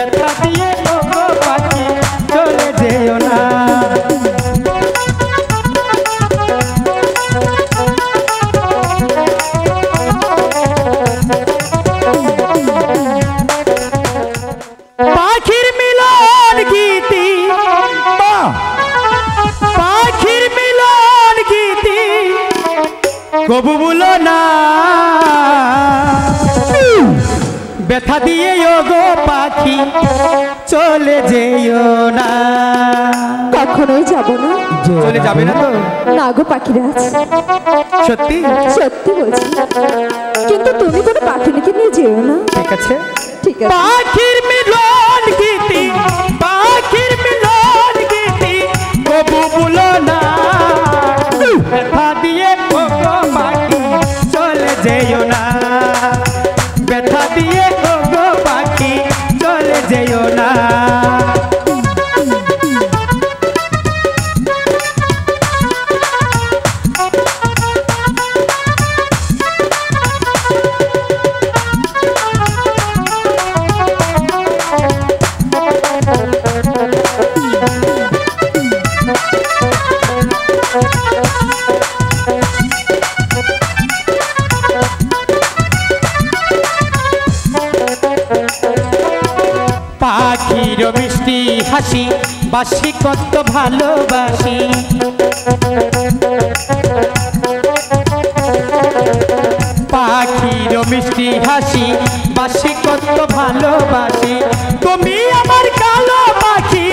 ব্যথা দিয়ে ও গো পাখি চলে যেও না। পাখির মিলন গীতি, পাখির মিলন গীতি কবু বলো না, ব্যথা দিয়ে ও গো পাখি চলে যেও না। কখনোই যাব না। চলে যাবে না তো? না গো পাখিরাজ, সত্যি সত্যি বলছি, কিন্তু তুমি কোনো পাখিকে নিয়ে যেও না। ঠিক আছে, ঠিক আছে। পাখির মিলন গীতি, পাখির মিলন গীতি কবু বলো না, ব্যথা দিয়ে ও গো পাখি চলে যেও না, ব্যথা দিয়ে ও গো পাখি চলে যেও না। পাখির মিষ্টি হাসি বাসি কত ভালোবাসি, পাখির মিষ্টি হাসি বাসি কত ভালোবাসি, তুমি আমার কালো পাখি,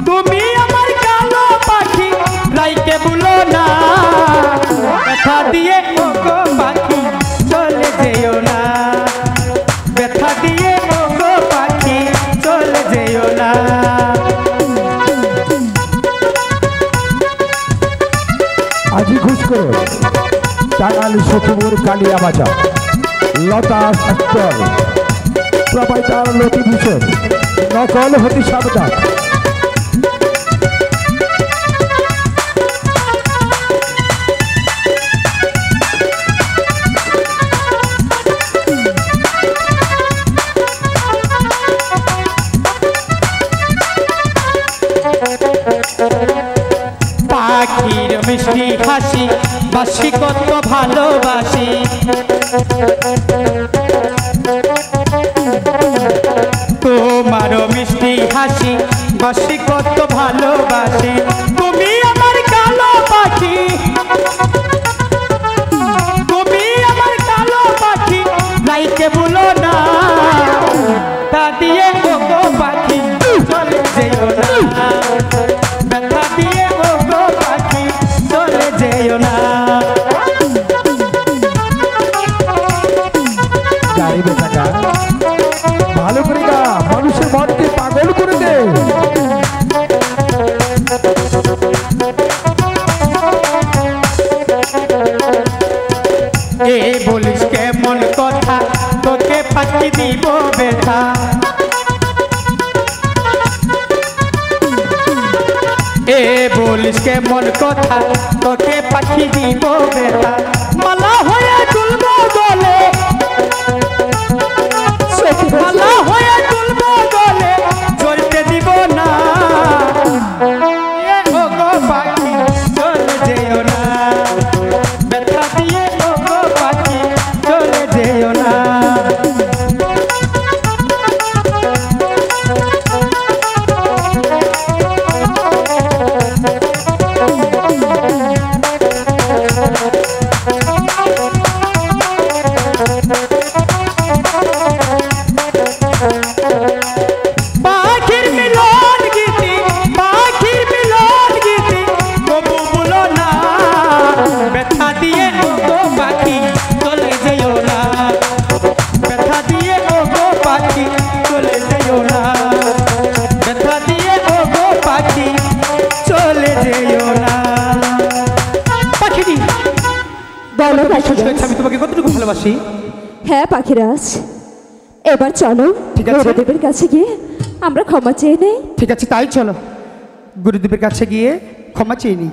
তুমি আমার কালো পাখি লাইকে বলো না, ব্যথা দিয়ে ও গো পাখি চলে যেও না, ব্যথা দিয়ে ও গো পাখি চলে যেও না। আজি ঘুষ করো টাঙ্গাইল সখীপুর কালিয়া বাজার লতা শাস্ত্র প্রোপাইটার লতিভূষণ নকল হতে সাবধান। পাখির মিষ্টি হাসি বাসি কত ভালোবাসি, তোমারও মিষ্টি হাসি বাসি কত ভালোবাসি, তুমি আমার কালো পাখি, তুমি আমার কালো পাখি লাইকে বলো না, তা দিয়ে ও গো পাখি চলে যেও না, ব্যথা দিয়ে ও গো পাখি চলে যেও না। যাইবে টাকা ভালো করে গা, মানুষের মনকে পাগল করে দে। এ বলিস কেমন কথা তোকে পাখি দিব ব্যথা, এ বলিস কেমন কথা তোকে পাখি দিব ব্যথা, মালা হয়ে তুলব গলে, মালা হয়ে তুলব গলে চলতে দিব না, এ ও গো পাখি চলে যেও না, ব্যথা দিয়ে ও গো পাখি চলে যেও না। পাখির মিলন গীতি, পাখির মিলন গীতি কবু বলো না, ব্যথা দিয়ে ও গো পাখি চলে যেও না, ব্যথা দিয়ে ও গো পাখি চলে যেও না, ব্যথা দিয়ে ও গো পাখি চলে যেও না। পাখিটি বলো পাখিরাজ, আমি তোমাকে কতটুকু ভালোবাসি। হ্যাঁ পাখিরাজ, এবার চলো ঠিক আছে। গুরুদেবের কাছে গিয়ে আমরা ক্ষমা চেয়ে নেই। ঠিক আছে, তাই চলো গুরুদেবের কাছে গিয়ে ক্ষমা চেয়ে নিই।